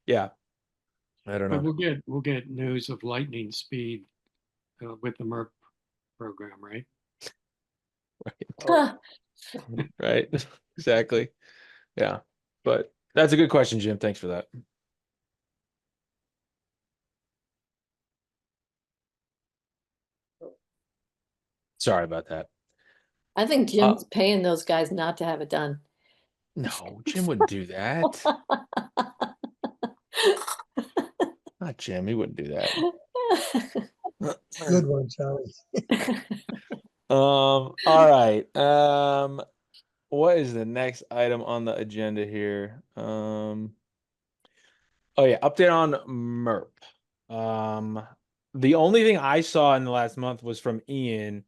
yeah, I don't But know. we'll get news of lightning speed with the MERP program, right? Oh, Right. Exactly. Yeah. But that's a good question, Jim. Thanks for that. Sorry about that. I think Uh, Jim's paying those guys not to have it done. no, Jim wouldn't do that. Not Jim. He wouldn't do that. Good one, Charlie. All right. What is the next item on the agenda here? Oh yeah, update on MERP. The only thing I saw in the last month was from Ian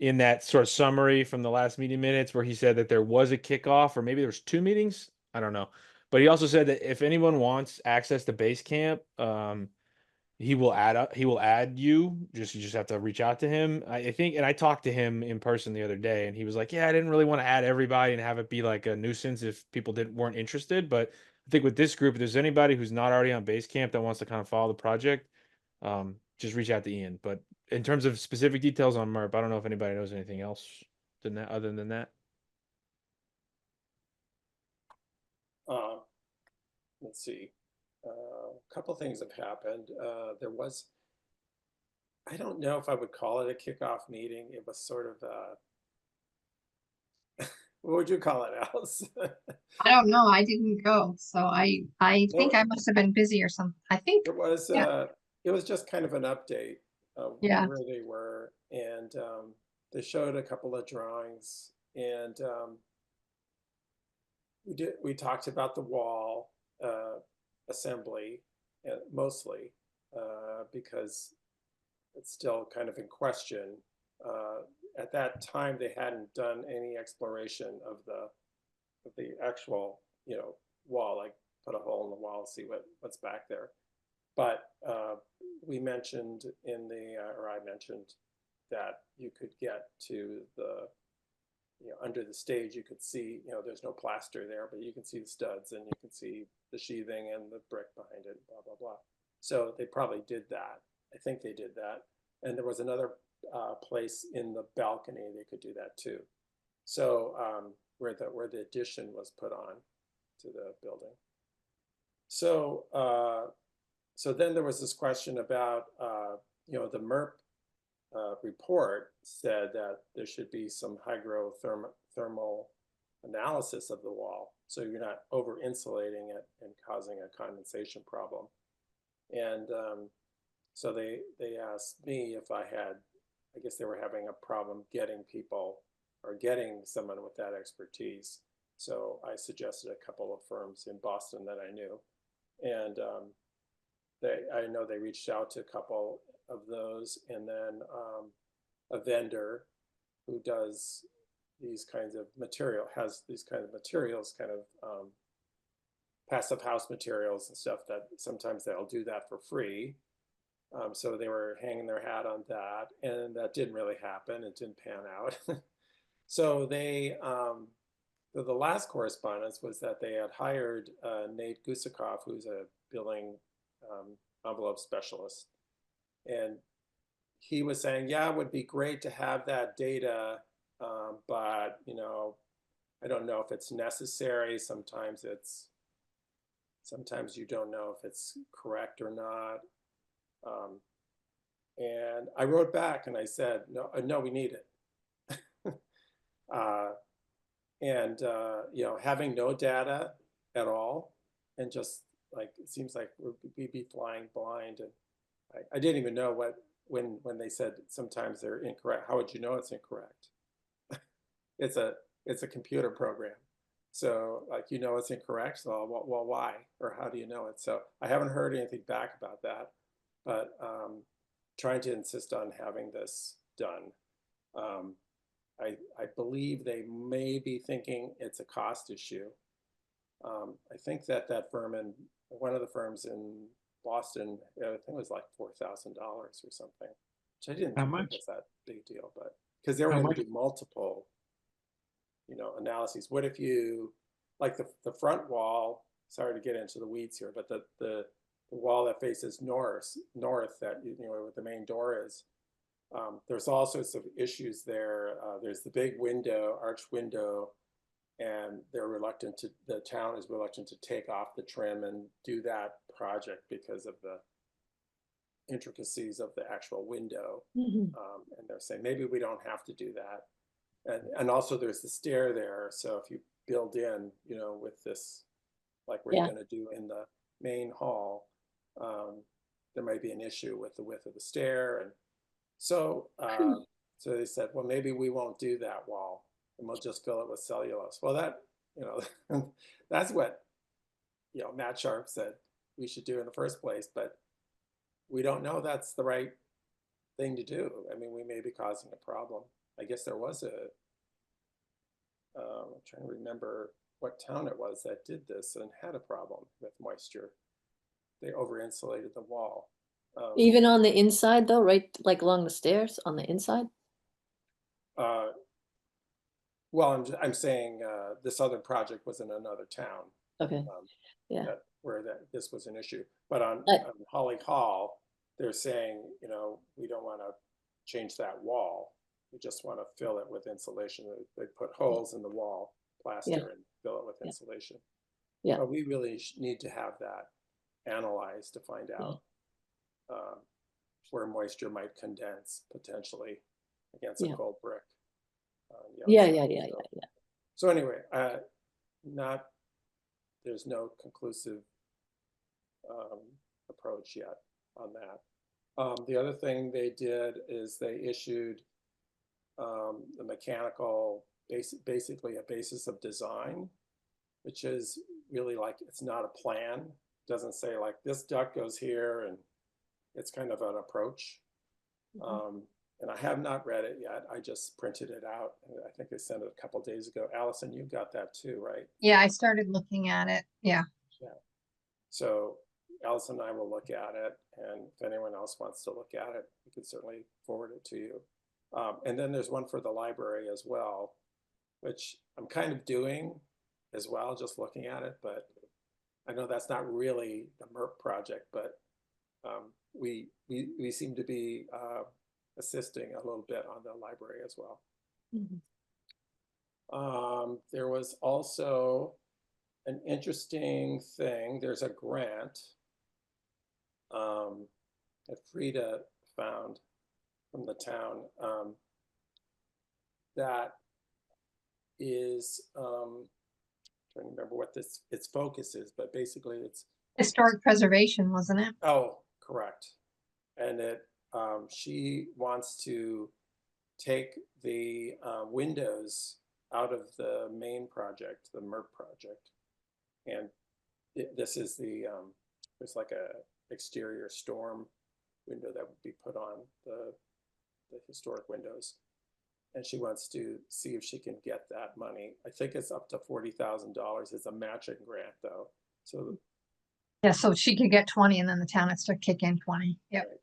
in that sort of summary from the last meeting minutes where he said that there was a kickoff, or maybe there was two meetings. I don't know. But he also said that if anyone wants access to Basecamp, he will add you just have to reach out to him. I think, and I talked to him in person the other day and he was like, yeah, I didn't really want to add everybody and have it be like a nuisance if people didn't weren't interested. But I think with this group, if there's anybody who's not already on Basecamp that wants to kind of follow the project, just reach out to Ian. But in terms of specific details on MERP, I don't know if anybody knows anything else than that other than that. uh, let's see. A couple things have happened. There was, I don't know if I would call it a kickoff meeting. It was sort of what would you call it, Alice? I don't know. I didn't go, so I think No, I must have been busy or something. I think, yeah, it was just kind of an update of yeah. where they were, and they showed a couple of drawings, and we talked about the wall assembly mostly because it's still kind of in question. At that time, they hadn't done any exploration of the actual, wall, like put a hole in the wall, see what's back there. But we mentioned or I mentioned that you could get to the, under the stage, you could see, there's no plaster there, but you can see the studs and you can see the sheathing and the brick behind it, blah, blah, blah. So they probably did that. I think they did that. And there was another place in the balcony they could do that too. So where the addition was put on to the building. So so then there was this question about the MERP report said that there should be some hydrothermal analysis of the wall, so you're not over insulating it and causing a condensation problem. And so they asked me if I had, I guess they were having a problem getting people or getting someone with that expertise. So I suggested a couple of firms in Boston that I knew, and I know they reached out to a couple of those, and then a vendor who does these kinds of has these kind of materials, kind of passive house materials and stuff that sometimes they'll do that for free. So they were hanging their hat on that, and that didn't really happen. It didn't pan out. So the last correspondence was that they had hired Nate Gusikoff, who's a billing envelope specialist. And he was saying, yeah, it would be great to have that data, but, I don't know if it's necessary. Sometimes you don't know if it's correct or not. And I wrote back and I said, no, we need it. You know, having no data at all, and just like, it seems like we'd be flying blind. And I didn't even know when they said sometimes they're incorrect. How would you know it's incorrect? It's a computer program. So like, you know, it's incorrect. So well, why? Or how do you know it? So I haven't heard anything back about that, but trying to insist on having this done. I believe they may be thinking it's a cost issue. I think that firm, and one of the firms in Boston, I think it was like $4,000 or something, which I didn't How think it much? was that big deal, but because they were How going much? to do multiple, you know, analyses. What if you, like the front wall, sorry to get into the weeds here, but the wall that faces north that, you know, where the main door is, there's all sorts of issues there. There's the big window, arched window, and the town is reluctant to take off the trim and do that project because of the intricacies of the actual window. Mhm. And they're saying, maybe we don't have to do that. And also there's the stair there. So if you build in, you know, with this, like we're Yeah. going to do in the main hall, there might be an issue with the width of the stair. And so, so they said, well, maybe we won't do that wall and we'll just fill it with cellulose. Well, that, you know, that's what, you know, Matt Sharp said we should do in the first place, but we don't know that's the right thing to do. I mean, we may be causing a problem. I guess there was I'm trying to remember what town it was that did this and had a problem with moisture. They over insulated the wall. Even on the inside though, right, like along the stairs on the inside? Well, I'm saying this other project was in another town. Okay, yeah. Where this was an issue. But on Holly Hall, they're saying, you know, we don't want to change that wall. We just want to fill it with insulation. They put holes in the wall, plaster, and fill it with insulation. Yeah. But we really need to have that analyzed to find out where moisture might condense potentially against a cold brick. Yeah. So anyway, there's no conclusive approach yet on that. The other thing they did is they issued the mechanical, basically a basis of design, which is really like, it's not a plan. It doesn't say like this duct goes here, and it's kind of an approach. And I have not read it yet. I just printed it out. I think they sent it a couple of days ago. Allison, you got that too, right? Yeah, I started looking at it. Yeah. Yeah. So Allison and I will look at it, and if anyone else wants to look at it, we can certainly forward it to you. And then there's one for the library as well, which I'm kind of doing as well, just looking at it, but I know that's not really the MERP project, but we seem to be assisting a little bit on the library as well. There was also an interesting thing. There's a grant that Frida found from the town that is trying to remember what its focus is, but basically it's Historic preservation, wasn't it? oh, correct. And she wants to take the windows out of the main project, the MERP project, and this is there's like a exterior storm window that would be put on the historic windows, and she wants to see if she can get that money. I think it's up to $40,000. It's a matching grant though, so Yeah, so she could get 20 and then the town has to kick in 20. Yep. right.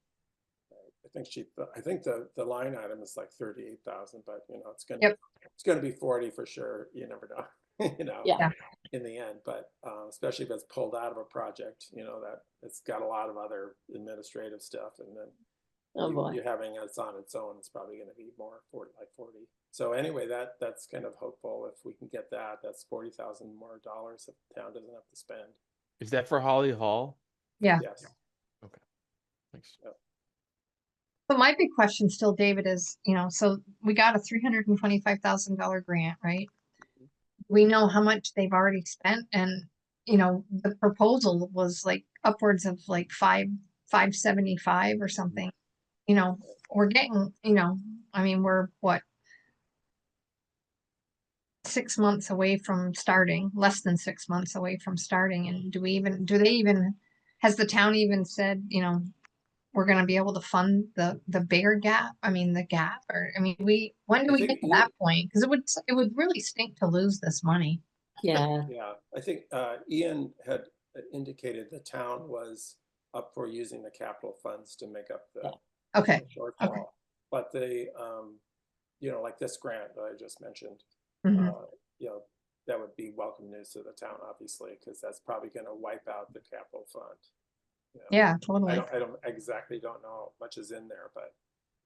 I think the line item is like 38,000, but you know, it's gonna be 40 for sure. You never know, you know, in the end. But especially if it's pulled out of a project, you know, that it's got a lot of other administrative stuff, and then Oh, boy. you having us on its own is probably going to be more 40, like 40. So anyway, that's kind of hopeful. If we can get that, that's 40,000 more dollars that the town doesn't have to spend. Is that for Holly Hall? Yeah. Yes. Thanks. But my big question still, David, is, so we got a $325,000 grant, right? We know how much they've already spent, and the proposal was like upwards of like 575 or something. We're getting, I mean, we're what, 6 months away from starting, less than 6 months away from starting. And has the town even said, we're going to be able to fund the bigger gap? I mean, the gap, or, I mean, when do I we think get to that point? Because it would really stink to lose this money. Yeah. Yeah, I think Ian had indicated the town was up for using the capital funds to make up the Okay. shortfall. Okay. But they, like this grant that I just mentioned, Mhm. that would be welcome news to the town, obviously, because that's probably going to wipe out the capital fund. Yeah, I totally. don't exactly don't know how much is in there, but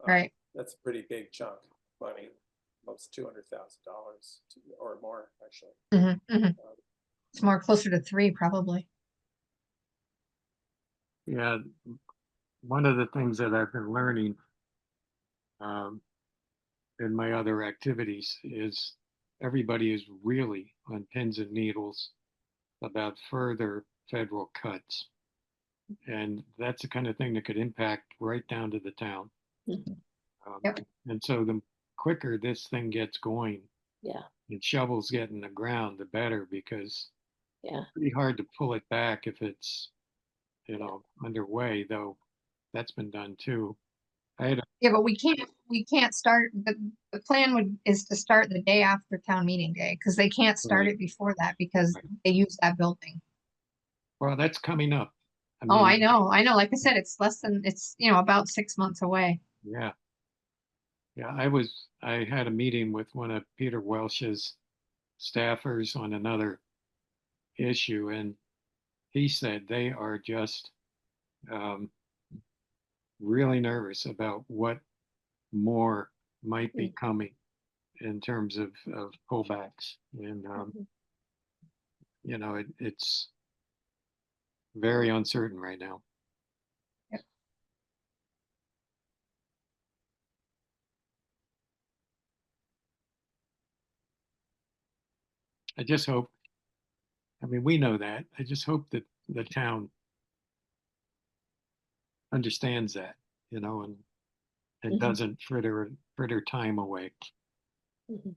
Right. that's a pretty big chunk of money, almost $200,000 or more, actually. Mhm, mhm. It's more closer to 3, probably. Yeah, one of the things that I've been learning in my other activities is everybody is really on pins and needles about further federal cuts. And that's the kind of thing that could impact right down to the town. Mhm. Yep. And so the quicker this thing gets going Yeah. and shovels get in the ground, the better, because Yeah. it's pretty hard to pull it back if it's, underway, though that's been done too. Yeah, but we can't start, the plan is to start the day after town meeting day, because they can't start Right. it before that because Right. they use that building. Well, that's coming up. Oh, I know. Like I said, it's about 6 months away. Yeah. Yeah, I had a meeting with one of Peter Welsh's staffers on another issue, and he said they are just um, really nervous about what more might be coming in terms of pullbacks. And, Mhm. it's very uncertain right now. I just hope, I mean, we know that. I just hope that the town understands that, and Mhm. doesn't fritter time away. Mhm.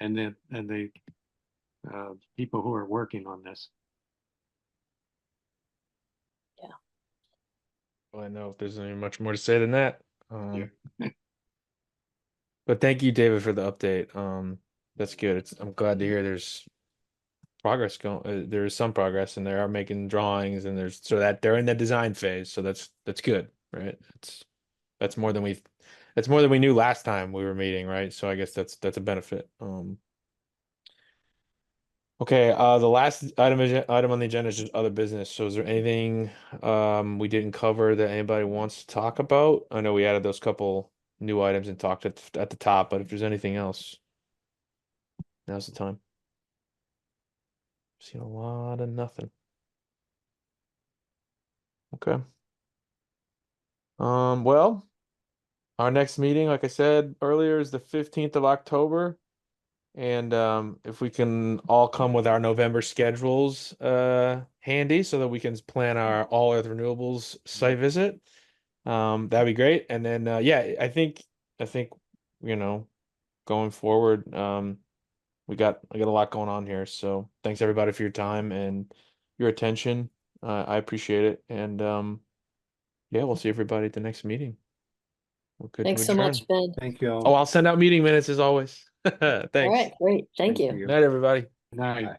And the people who are working on this. Well, I know if there's any much more to say than that. Yeah. But thank you, David, for the update. That's good. I'm glad to hear there's progress going. There is some progress, and they are making drawings, and that they're in the design phase. So that's good, right? That's more than we knew last time we were meeting, right? So I guess that's a benefit. Okay, the last item on the agenda is just other business. So is there anything we didn't cover that anybody wants to talk about? I know we added those couple new items and talked at the top, but if there's anything else, now's the time. Seen a lot of nothing. Okay. Well, our next meeting, like I said earlier, is the 15th of October. And if we can all come with our November schedules handy so that we can plan our All Earth Renewables site visit, that'd be great. And then yeah, I think going forward, I got a lot going on here. So thanks everybody for your time and your attention. I appreciate it. And yeah, we'll see everybody at the next meeting. We're good to Thanks so adjourn. much, Ben. Thank you Oh, all. I'll send out meeting minutes as always. All Thanks. right, great. Thank Thank you. you. Night, everybody. Night. Bye.